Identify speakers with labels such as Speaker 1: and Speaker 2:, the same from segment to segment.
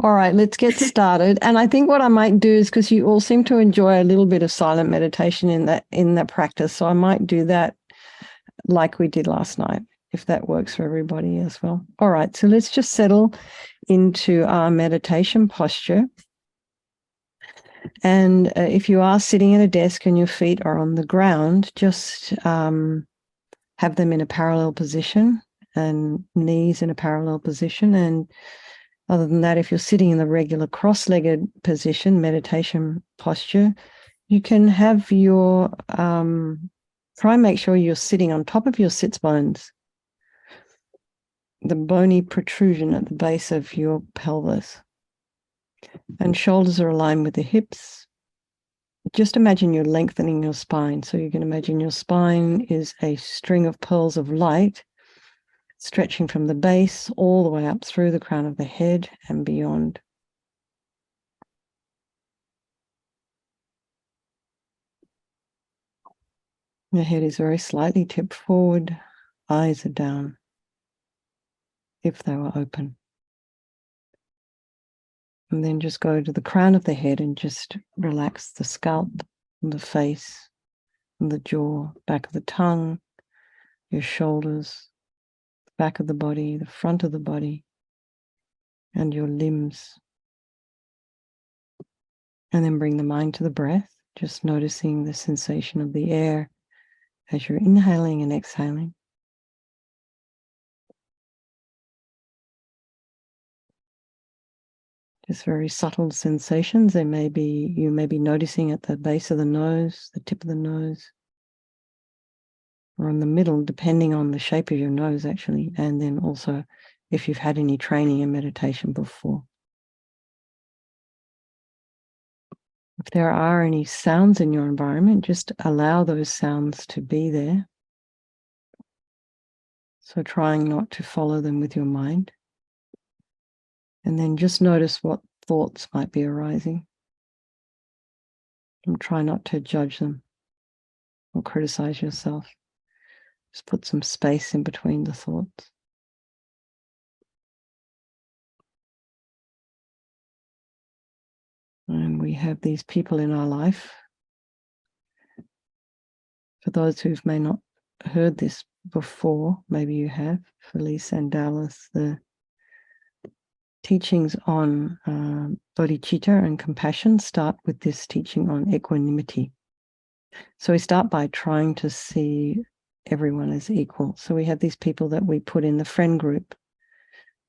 Speaker 1: All right, let's get started. And I think what I might do is, because you all seem to enjoy a little bit of silent meditation in that practice, so I might do that like we did last night, if that works for everybody as well. All right, so let's just settle into our meditation posture. And if you are sitting at a desk and your feet are on the ground, just have them in a parallel position and knees in a parallel position. And other than that, if you're sitting in the regular cross-legged position, meditation posture, you can have your, try and make sure you're sitting on top of your sits bones, the bony protrusion at the base of your pelvis. And shoulders are aligned with the hips. Just imagine you're lengthening your spine. So you can imagine your spine is a string of pearls of light stretching from the base all the way up through the crown of the head and beyond. The head is very slightly tipped forward. Eyes are down, if they were open. And then just go to the crown of the head and just relax the scalp, and the face, and the jaw, back of the tongue, your shoulders, the back of the body, the front of the body, and your limbs. And then bring the mind to the breath, just noticing the sensation of the air as you're inhaling and exhaling. Just very subtle sensations. You may be noticing at the base of the nose, the tip of the nose, or in the middle, depending on the shape of your nose, actually, and then also if you've had any training in meditation before. If there are any sounds in your environment, just allow those sounds to be there. So trying not to follow them with your mind. And then just notice what thoughts might be arising. And try not to judge them or criticize yourself. Just put some space in between the thoughts. And we have these people in our life. For those who may not heard this before, maybe you have, Felice and Dallas, the teachings on bodhicitta and compassion start with this teaching on equanimity. So we start by trying to see everyone as equal. So we have these people that we put in the friend group.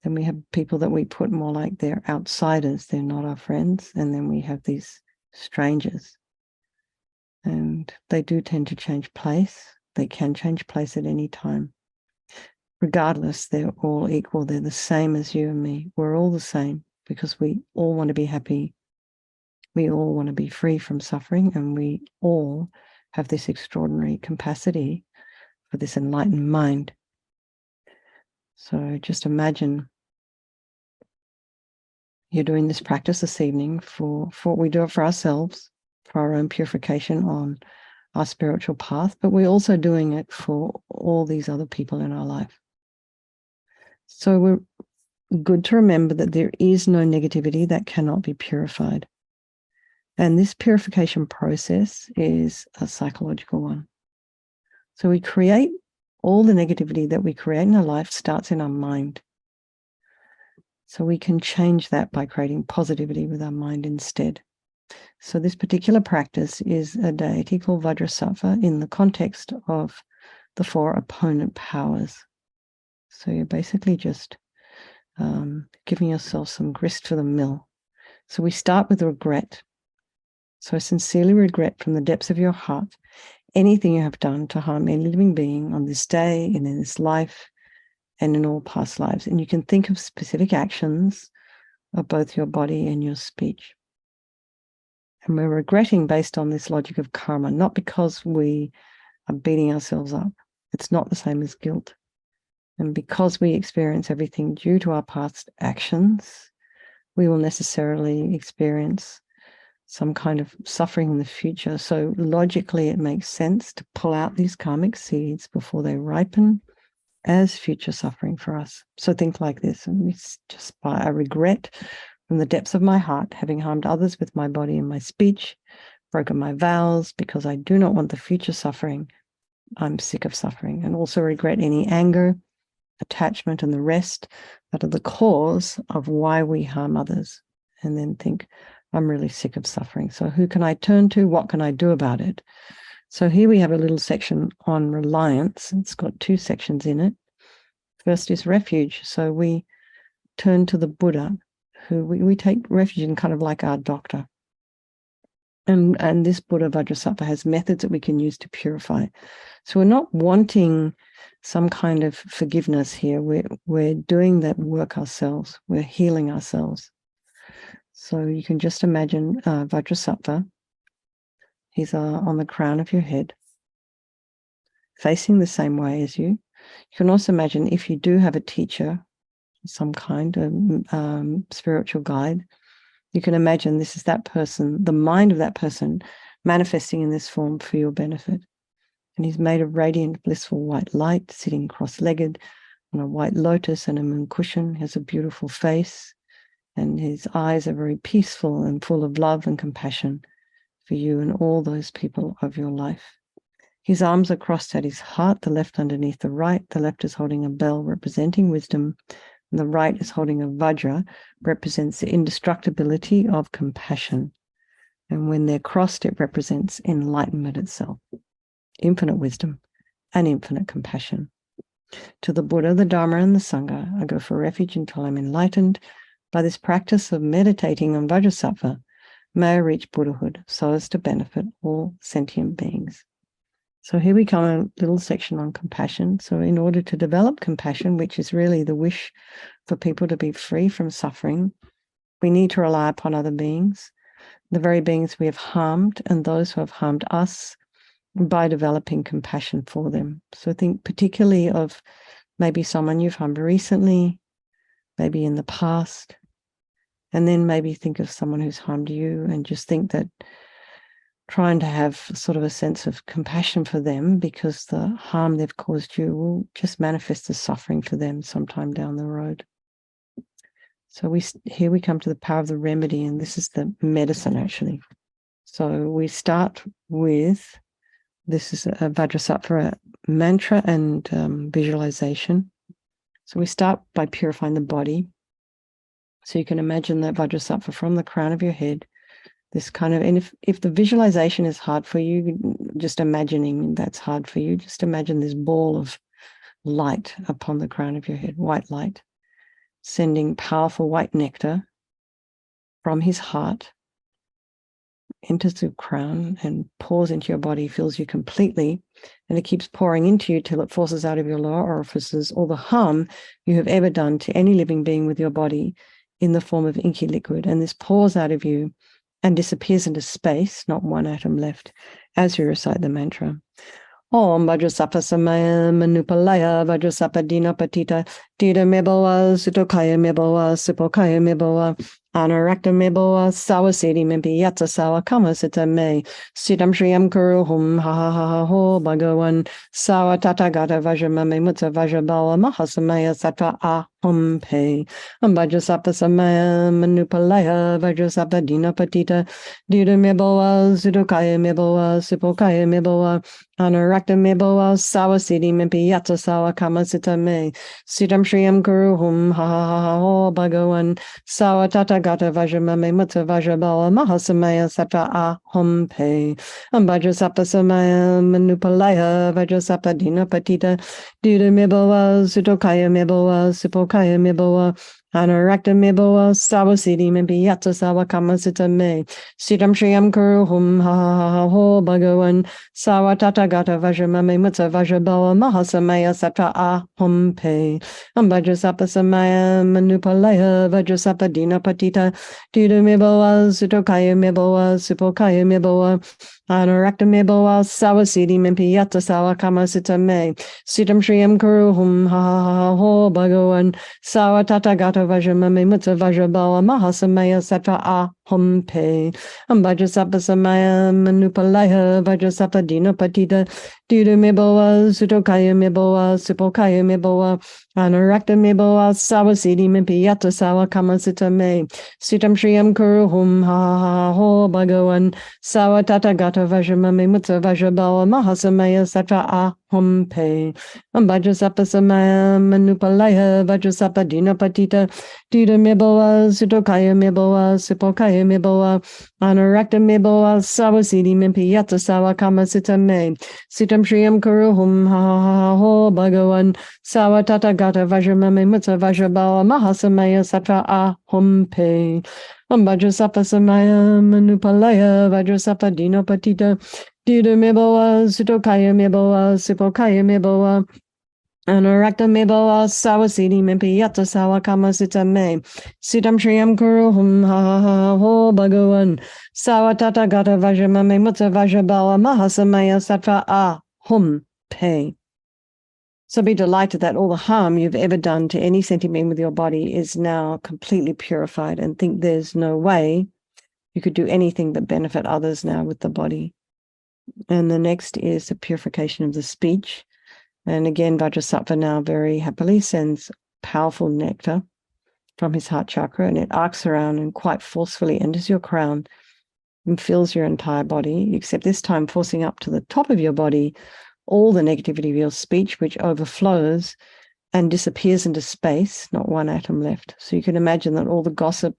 Speaker 1: Then we have people that we put more like they're outsiders, they're not our friends. And then we have these strangers. And they do tend to change place. They can change place at any time. Regardless, they're all equal. They're the same as you and me. We're all the same because we all want to be happy. We all want to be free from suffering, and we all have this extraordinary capacity for this enlightened mind. So just imagine you're doing this practice this evening for we do it for ourselves, for our own purification on our spiritual path, but we're also doing it for all these other people in our life. So we're good to remember that there is no negativity that cannot be purified. And this purification process is a psychological one. So we create all the negativity that we create in our life starts in our mind. So we can change that by creating positivity with our mind instead. So this particular practice is a deity called Vajrasattva in the context of the 4 opponent powers. So you're basically just giving yourself some grist for the mill. So we start with regret. So I sincerely regret from the depths of your heart anything you have done to harm any living being on this day and in this life and in all past lives. And you can think of specific actions of both your body and your speech. And we're regretting based on this logic of karma, not because we are beating ourselves up. It's not the same as guilt. And because we experience everything due to our past actions, we will necessarily experience some kind of suffering in the future. So logically, it makes sense to pull out these karmic seeds before they ripen as future suffering for us. So think like this, and it's just by I regret From the depths of my heart, having harmed others with my body and my speech, broken my vows because I do not want the future suffering, I'm sick of suffering, and also regret any anger, attachment, and the rest that are the cause of why we harm others. And then think, I'm really sick of suffering. So who can I turn to? What can I do about it? So here we have a little section on reliance. It's got 2 sections in it. First is refuge. So we turn to the Buddha, who we take refuge in, kind of like our doctor. And this Buddha Vajrasattva has methods that we can use to purify. So we're not wanting some kind of forgiveness here. We're doing that work ourselves. We're healing ourselves. So you can just imagine Vajrasattva. He's on the crown of your head, facing the same way as you. You can also imagine if you do have a teacher, some kind of spiritual guide, you can imagine this is that person, the mind of that person manifesting in this form for your benefit. And he's made of radiant, blissful white light, sitting cross-legged on a white lotus and a moon cushion. He has a beautiful face, and his eyes are very peaceful and full of love and compassion for you and all those people of your life. His arms are crossed at his heart, the left underneath the right. The left is holding a bell representing wisdom, and the right is holding a vajra, represents the indestructibility of compassion. And when they're crossed, it represents enlightenment itself, infinite wisdom and infinite compassion. To the Buddha, the Dharma, and the Sangha, I go for refuge until I'm enlightened. By this practice of meditating on Vajrasattva, may I reach Buddhahood so as to benefit all sentient beings. So here we come, a little section on compassion. So in order to develop compassion, which is really the wish for people to be free from suffering, we need to rely upon other beings, the very beings we have harmed and those who have harmed us, by developing compassion for them. So think particularly of maybe someone you've harmed recently, maybe in the past, and then maybe think of someone who's harmed you and just think that trying to have sort of a sense of compassion for them because the harm they've caused you will just manifest as suffering for them sometime down the road. So here we come to the power of the remedy, and this is the medicine actually. So we start with, this is a Vajrasattva mantra and visualization. So we start by purifying the body. So you can imagine that Vajrasattva from the crown of your head, this kind of, and if the visualization is hard for you, just imagining that's hard for you, just imagine this ball of light upon the crown of your head, white light, sending powerful white nectar from his heart into the crown and pours into your body, fills you completely, and it keeps pouring into you till it forces out of your lower orifices all the harm you have ever done to any living being with your body in the form of inky liquid. And this pours out of you and disappears into space, not one atom left, as you recite the mantra. Om Vajrasattva Samaya Manupalaya Vajrasattva Dina Patita Dida Meboa Sutokaya Meboa Supokaya Meboa Anarakta Meboa Sawasedi Mempi Yatsa Sawa Kama Sita Me Siddham Shriyam Kuru Hum Ha Ha Ha Ho Bhagawan Sawa Tatagata Vajramame Mutsa Vajrabala Mahasamaya Sattva Aham Pe Vajrasattva Samaya Manupalaya Vajrasattva Dina Patita Dida Meboa Sutokaya Meboa Supokaya Meboa Anarakta Meboa Sawasedi Mempi Yatsa Sawa Kama Sita Me Siddham Shriyam Kuru Hum Ha Ha Ha Ho Bhagawan Sawa Tatagata Vajramame Mutsa Vajrabala Mahasamaya Sattva Aham Pe Vajrasattva Samaya Manupalaya Vajrasattva Dina Patita Dida Meboa Sutokaya Meboa Supokaya Meboa Anarakta Meboa Sawasedi Mempi Yatsa Sawa Kama Sita Me Siddham Shriyam Kuru Hum Ha Ha Ha Ho Bhagawan Sawa Tatagata Vajramame Mutsa Vajrabala Mahasamaya Sattva Aham Pe Vajrasattva Samaya Manupalaya Vajrasattva Dina Patita Dida Meboa Sutokaya Meboa Supokaya Meboa Anarakta Meboa Sawasedi Mempi Yatsa Sawa Kama Sita Me Siddham Shriyam Kuru Hum Ha Ha Ha Ho Bhagawan Sawa Tatagata Vajramame Mutsa Vajrabala Mahasamaya Sattva Aham Pe Vajrasattva Samaya Manupalaya Vajrasattva Dina Patita Dida Meboa Sutokaya Meboa Supokaya Meboa Anurakta mebo sawa siddhi mimpi yata sawa kama sita me. Sitam shriyam kuru hum ha ho bhagavan. Sawa tata gata vajramame mutta vajrabala mahasamaya satra ahum pe. Vajrasattva samaya manupalaya Vajrasattva dinapatita. Dida meboa sutokaya meboa sipokaya meboa. Anurakta mebo sawa siddhi mimpi yata sawa kama sita me. Sitam shriyam kuru hum ha ho bhagavan. Sawa tata gata vajramame mutta vajrabala mahasamaya satra ahum pe. Vajrasattva samaya manupalaya Vajrasattva dinapatita. Dida meboa sutokaya meboa sipokaya meboa. Anurakta meboa sawa siddhi mimpi yata sawa kama sita me. Sitam shriyam kuru hum ha ho bhagavan. Sawa tata gata vajramame mutta vajrabala mahasamaya satra ahum pe. So be delighted that all the harm you've ever done to any sentient being with your body is now completely purified, and think there's no way you could do anything but benefit others now with the body. And the next is the purification of the speech. And again, Vajrasattva now very happily sends powerful nectar from his heart chakra, and it arcs around and quite forcefully enters your crown and fills your entire body, except this time forcing up to the top of your body all the negativity of your speech, which overflows and disappears into space, not one atom left. So you can imagine that all the gossip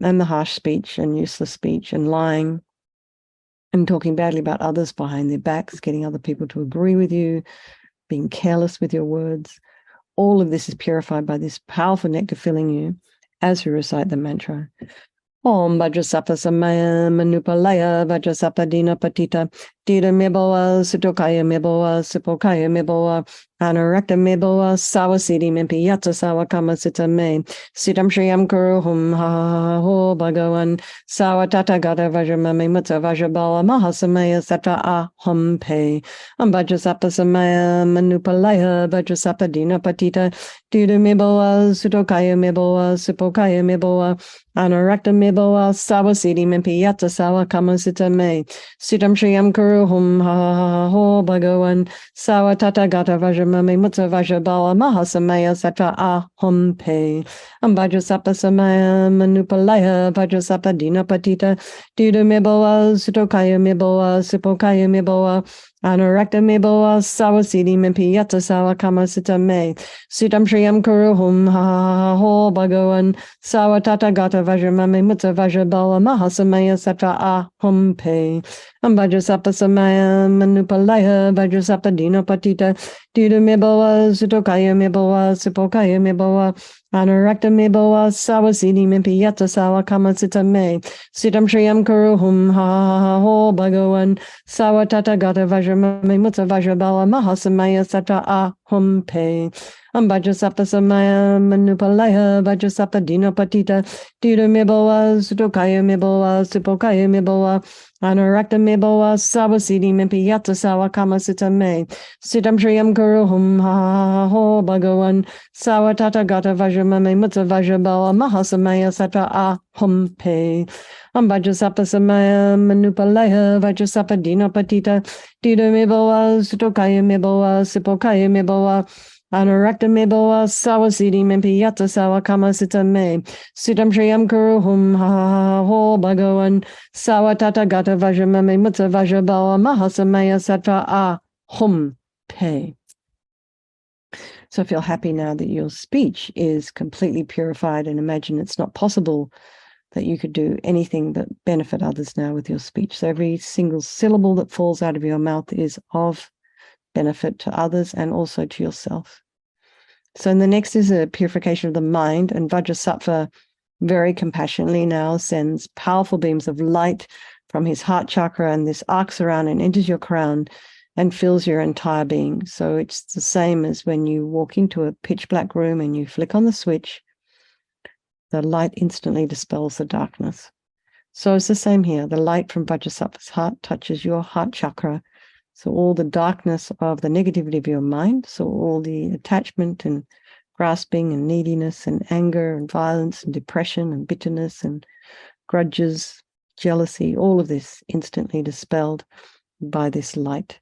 Speaker 1: and the harsh speech and useless speech and lying and talking badly about others behind their backs, getting other people to agree with you, being careless with your words, all of this is purified by this powerful nectar filling you as we recite the mantra. Om Vajrasattva samaya manupalaya Vajrasattva dinapatita. Dida meboa sutokaya meboa sipokaya meboa. Anurakta meboa sawa siddhi mimpi yata sawa kama sita me. Sitam shriyam kuru hum ha ho bhagavan. Sawa tata gata vajramame mutta vajrabala mahasamaya satra ahum pe. Vajrasattva samaya manupalaya Vajrasattva dinapatita. Dida meboa sutokaya meboa sipokaya meboa. Anurakta meboa sawa siddhi mimpi yata sawa kama sita me. Sitam shriyam kuru hum ha ho bhagavan. Sawa tata gata vajramame mutta vajrabala mahasamaya satra ahum pe. Vajrasattva samaya manupalaya Vajrasattva dinapatita. Dida meboa sutokaya meboa sipokaya meboa. Anurakta meboa sawa siddhi mimpi yata sawa kama sita me. Sitam shriyam kuru hum ha ho bhagavan. Sawa tata gata vajramame mutta vajrabala mahasamaya satra ahum pe. Vajrasattva samaya manupalaya Vajrasattva dinapatita. Dida meboa sutokaya meboa sipokaya meboa. Anurakta meboa sawa siddhi mimpi yata sawa kama sita me. Sitam shriyam kuru hum ha ho bhagavan. Sawa tata gata vajramame mutta vajrabala mahasamaya satra ahum pe. Vajrasattva samaya manupalaya Vajrasattva dinapatita. Dida meboa sutokaya meboa sipokaya meboa. Anurakta meboa sawa siddhi mimpi yata sawa kama sita me. Sitam shriyam kuru hum ha ho bhagavan. Sawa tata gata vajramame mutta vajrabala mahasamaya satra ahum pe. Vajrasattva samaya manupalaya Vajrasattva dinapatita. Dida meboa sutokaya meboa sipokaya meboa. Anurakta meboa sawa siddhi mimpi yata sawa kama sita me. Sitam shriyam kuru hum ha ho bhagavan. Sawa tata gata vajramame mutta vajrabala mahasamaya satra ahum pe. So feel happy now that your speech is completely purified, and imagine it's not possible that you could do anything but benefit others now with your speech. So every single syllable that falls out of your mouth is of benefit to others and also to yourself. So the next is a purification of the mind, and Vajrasattva very compassionately now sends powerful beams of light from his heart chakra, and this arcs around and enters your crown and fills your entire being. So it's the same as when you walk into a pitch black room and you flick on the switch, the light instantly dispels the darkness. So it's the same here. The light from Vajrasattva's heart touches your heart chakra. So all the darkness of the negativity of your mind, so all the attachment and grasping and neediness and anger and violence and depression and bitterness and grudges, jealousy, all of this instantly dispelled by this light.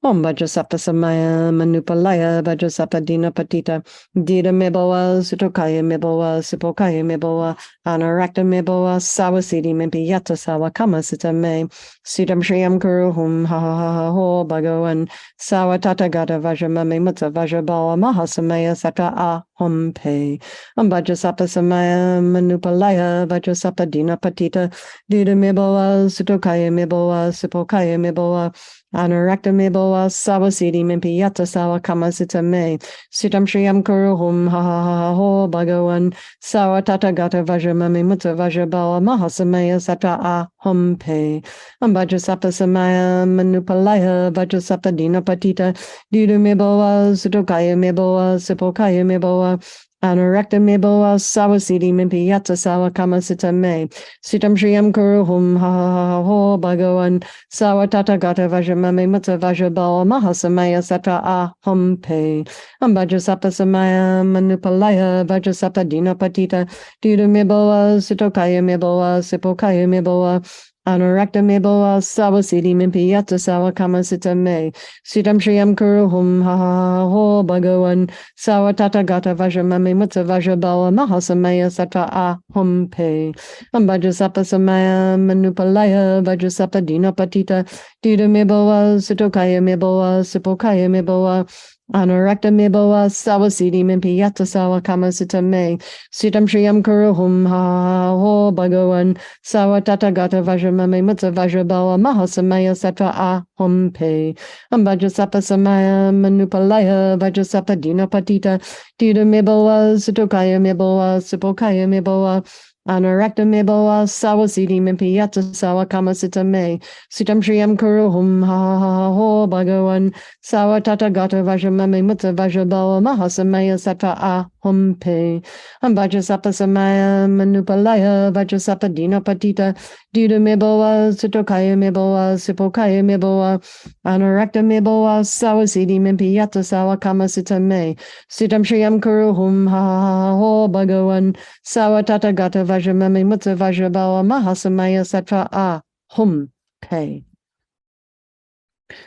Speaker 1: Om Vajrasattva Samaya Manupalaya Vajrasattva Dina Patita Dita Miboa Sutokaya Miboa Sipokaya Miboa Anarakta Miboa Sawasidi Mimpi Yata Sawa Kama Sita Me Sitam Shriyam Kuru Hum Ha Ha Ha Ha Ho Bhagavan Sawa Tata Gata Vajramami Mutta Vajrabawa Mahasamaya Sata A Hum Pe Om Vajrasattva Samaya Manupalaya Vajrasattva Dina Patita Dita Miboa Sutokaya Miboa Sipokaya Miboa Anarakta Miboa Sawasidi Mimpi Yata Sawa Kama Sita Me Sitam Shriyam Kuru Hum Ha Ha Ha Ha Ho Bhagavan Sawa Tata Gata Vajramami Mutta Vajrabawa Mahasamaya Sata A Hum Pe Om Vajrasattva Samaya Manupalaya Vajrasattva Dina Patita Didu Miboa Sutokaya Miboa Sipokaya Miboa Anarakta Miboa Sawasidi Mimpi Yata Sawa Kama Sita Me Sitam Shriyam Kuru Hum Ha Ha Ha Ha Ho Bhagavan Sawa Tata Gata Vajramami Mutta Vajrabawa Mahasamaya Sata A Hum Pe Om Vajrasattva Samaya Manupalaya Vajrasattva Dina Patita Didu Miboa Sutokaya Miboa Sipokaya Miboa Anarakta Miboa Sawasidi Mimpi Yata Sawa Kama Sita Me Sitam Shriyam Kuru Hum Ha Ha Ha Ho Bhagavan Sawa Tata Gata Vajramami Mutta Vajrabawa Mahasamaya Sata A Hum Pe Om Vajrasattva Samaya Manupalaya Vajrasattva Dina Patita Dida Miboa Sutokaya Miboa Sipokaya Miboa Anarakta Miboa Sawasidi Mimpi Yata Sawa Kama Sita Me Sitam Shriyam Kuru Hum Ha Ha Ho Bhagavan Sawa Tata Gata Vajramami Mutta Vajrabawa Mahasamaya Sata A Hum Pe Om Vajrasattva Samaya Manupalaya Vajrasattva Dina Patita Dida Miboa Sutokaya Miboa Sipokaya Miboa Anarakta Miboa Sawasidi Mimpi Yata Sawa Kama Sita Me Sitam Shriyam Kuru Hum Ha Ha Ha Ho Bhagavan Sawa Tata Gata Vajramami Mutta Vajrabawa Mahasamaya Sata A Hum Pe Om Vajrasattva Samaya Manupalaya Vajrasattva Dina Patita Dida Miboa Sutokaya Miboa Sipokaya Miboa Anarakta Miboa Sawasidi Mimpi Yata Sawa Kama Sita Me Sitam Shriyam Kuru Hum Ha Ha Ha Ho Bhagavan Sawa Tata Gata Vajramami Mutta Vajrabawa Mahasamaya Sata A Hum Pe.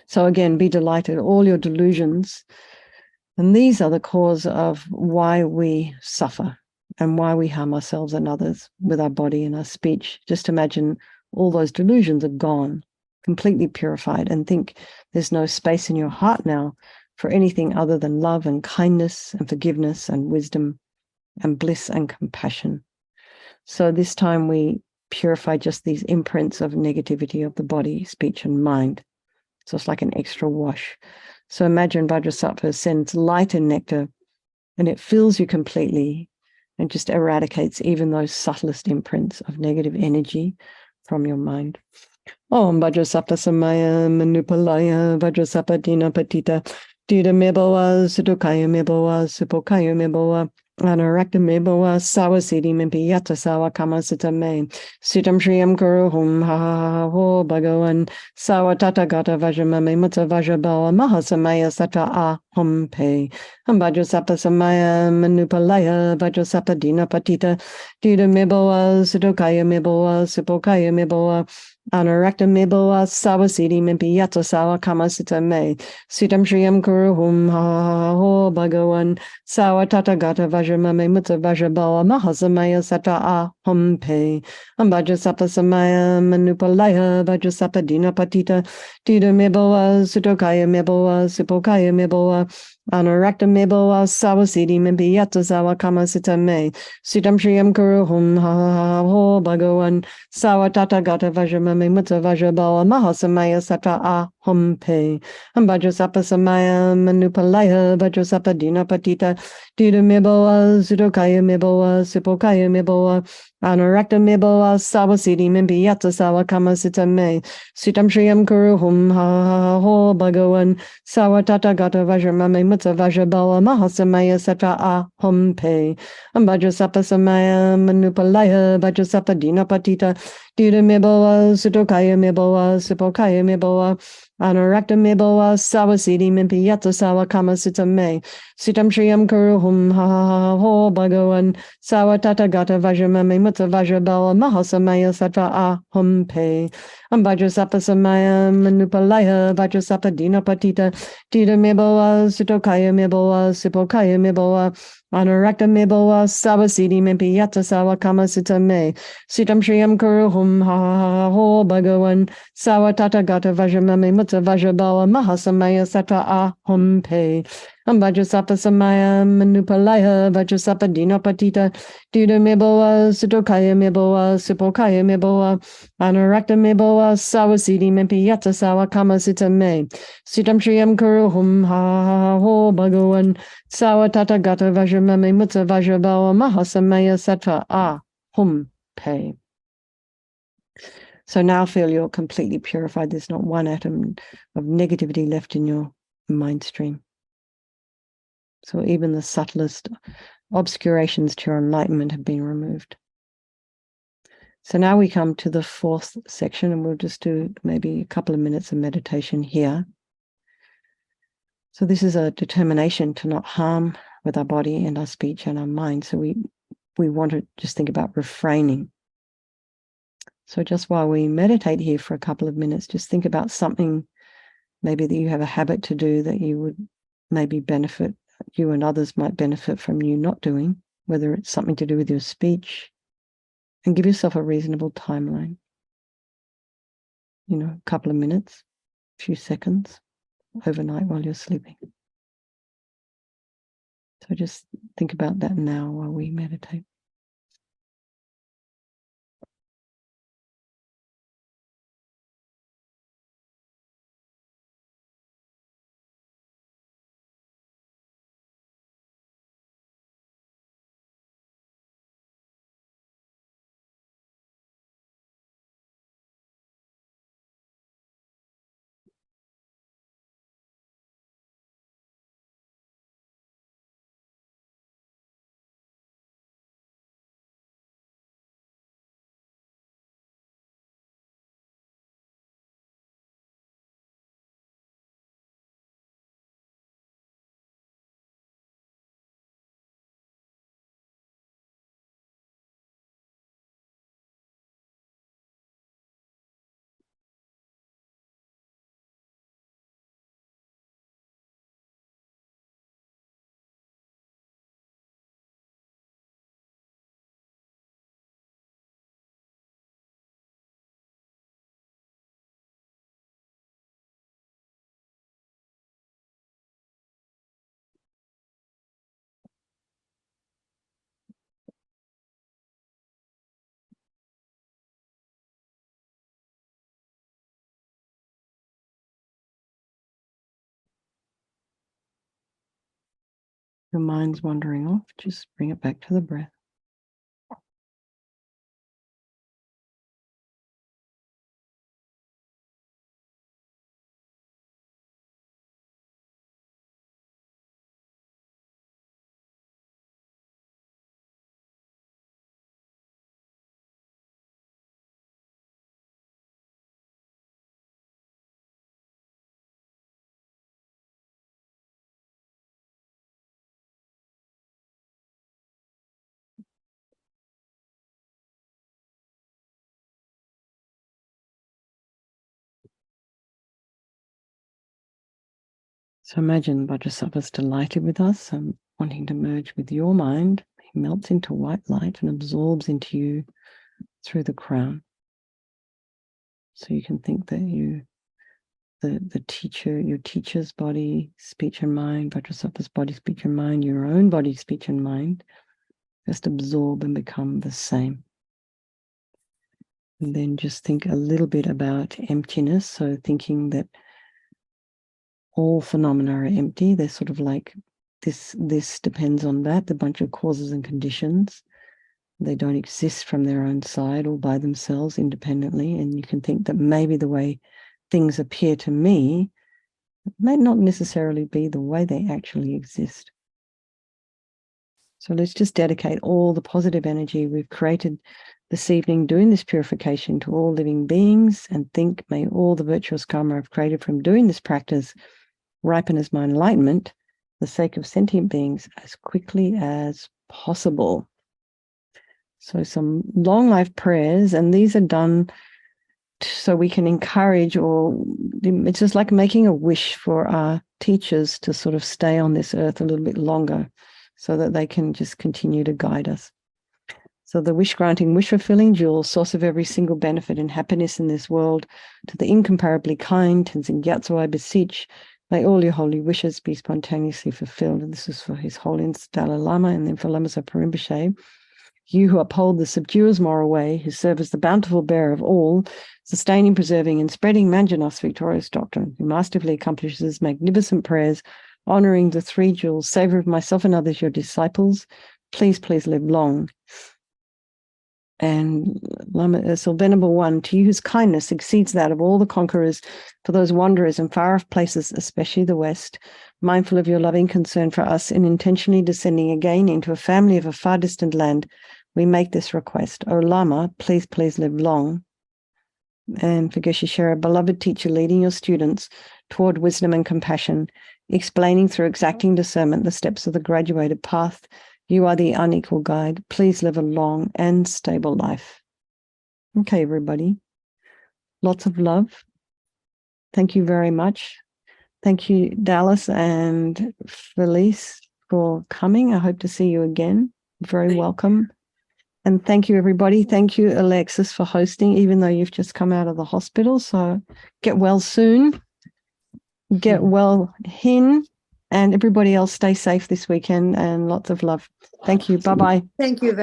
Speaker 1: So again, be delighted, all your delusions. And these are the cause of why we suffer and why we harm ourselves and others with our body and our speech. Just imagine all those delusions are gone, completely purified, and think there's no space in your heart now for anything other than love and kindness and forgiveness and wisdom and bliss and compassion. So this time we purify just these imprints of negativity of the body, speech, and mind. So it's like an extra wash. So imagine Vajrasattva sends light and nectar, and it fills you completely and just eradicates even those subtlest imprints of negative energy from your mind. Om Vajrasattva Samaya Manupalaya Vajrasattva Dina Patita Dida Miboa Sutokaya Miboa Sipokaya Miboa Anarakta Miboa Sawasidi Mimpi Yata Sawa Kama Sita Me Sitam Shriyam Kuru Hum Ha Ha Ha Ho Bhagavan Sawa Tata Gata Vajramami Mutta Vajrabawa Mahasamaya Sata A Hum Pe Om Vajrasattva Samaya Manupalaya Vajrasattva Dina Patita Dida Miboa Sutokaya Miboa Sipokaya Miboa Anarakta Miboa Sawasidi Mimpi Yata Sawa Kama Sita Me Sitam Shriyam Kuru Hum Ha Ha Ha Ho Bhagavan Sawa Tata Gata Vajramami Mutta Vajrabawa Mahasamaya Sata A Hum Pe Om Vajrasattva Samaya Manupalaya Vajrasattva Dina Patita Dida Miboa Sutokaya Miboa Sipokaya Miboa Anarakta Miboa Sawasidi Mimpi Yata Sawa Kama Sita Me Sitam Shriyam Kuru Hum Ha Ha Ha Ho Bhagavan Sawa Tata Gata Vajramami Mutta Vajrabawa Mahasamaya Sata A Hum Pe Om Vajrasattva Samaya Manupalaya Vajrasattva Dina Patita Dida Miboa Sutokaya Miboa Sipokaya Miboa Anarakta Miboa Sawasidi Mimpi Yata Sawa Kama Sita Me Sitam Shriyam Kuru Hum Ha Ha Ha Ho Bhagavan Sawa Tata Gata Vajramami Mutta Vajrabawa Mahasamaya Sata A Hum Pe Om Vajrasattva Samaya Manupalaya Vajrasattva Dina Patita Dida Miboa Sutokaya Miboa Sipokaya Miboa Anurakta meboa sawa siddhi mimpi yata sawa kama sita me. Sitam shriyam kuruhum ha ha ha ho bhagavan. Sawa tata gata vajramame mutta vajrabala mahasamaya sattva ahum pe. Vajrasattva samaya manupalaya Vajrasattva dinapatita. Tita meboa sitokaya meboa sipokaya meboa. Anurakta meboa sawa siddhi mimpi yata sawa kama sita me. Sitam shriyam kuruhum ha ha ha ho bhagavan. Sawa tata gata vajramame mutta vajrabala mahasamaya sattva ahum pe. Vajrasattva samaya manupalaya Vajrasattva dinapatita. Tita meboa sitokaya meboa sipokaya meboa. Anurakta meboa sawa siddhi mimpi yata sawa kama sita me. Sitam shriyam kuruhum ha ha ha ho bhagavan. Sawa tata gata vajramame mutta vajrabala mahasamaya sattva ahum pe. So now feel you're completely purified. There's not one atom of negativity left in your mind stream. So even the subtlest obscurations to your enlightenment have been removed. So now we come to the fourth section, and we'll just do maybe a couple of minutes of meditation here. So this is a determination to not harm with our body and our speech and our mind. So we want to just think about refraining. So just while we meditate here for a couple of minutes, just think about something maybe that you have a habit to do that you would maybe benefit, you and others might benefit from you not doing, whether it's something to do with your speech, and give yourself a reasonable timeline. A couple of minutes, a few seconds, overnight while you're sleeping. So just think about that now while we meditate. Your mind's wandering off, just bring it back to the breath. So imagine Vajrasattva's delighted with us and wanting to merge with your mind. He melts into white light and absorbs into you through the crown. So you can think that the teacher, your teacher's body, speech and mind, Vajrasattva's body, speech and mind, your own body, speech and mind, just absorb and become the same. And then just think a little bit about emptiness. So thinking that all phenomena are empty. They're sort of like this depends on that, the bunch of causes and conditions. They don't exist from their own side or by themselves independently. And you can think that maybe the way things appear to me may not necessarily be the way they actually exist. So let's just dedicate all the positive energy we've created, this evening doing this purification to all living beings, and think, may all the virtuous karma I've created from doing this practice ripen as my enlightenment for the sake of sentient beings as quickly as possible. So some long life prayers, and these are done so we can encourage, or it's just like making a wish for our teachers to sort of stay on this earth a little bit longer so that they can just continue to guide us. So the wish-granting, wish-fulfilling jewel, source of every single benefit and happiness in this world, to the incomparably kind Tenzin Gyatso I beseech, may all your holy wishes be spontaneously fulfilled. And this is for His Holiness Dalai Lama, and then for Lama Zopa Rinpoche. You who uphold the subduer's moral way, who serve as the bountiful bearer of all, sustaining, preserving, and spreading Manjanos' victorious doctrine, who masterfully accomplishes magnificent prayers, honoring the three jewels, savor of myself and others, your disciples, please, please live long. And Lama, so Venerable One, to you whose kindness exceeds that of all the conquerors, for those wanderers in far-off places, especially the West, mindful of your loving concern for us in intentionally descending again into a family of a far distant land, we make this request. O Lama, please, please live long. And for Geshe Shera, beloved teacher, leading your students toward wisdom and compassion, explaining through exacting discernment the steps of the graduated path. You are the unequal guide. Please live a long and stable life. Okay, everybody. Lots of love. Thank you very much. Thank you, Dallas and Felice, for coming. I hope to see you again. Very welcome. And thank you, everybody. Thank you, Alexis, for hosting, even though you've just come out of the hospital. So get well soon. Get well, Hin. And everybody else, stay safe this weekend, and lots of love. Thank you. Bye-bye.
Speaker 2: Thank you very much.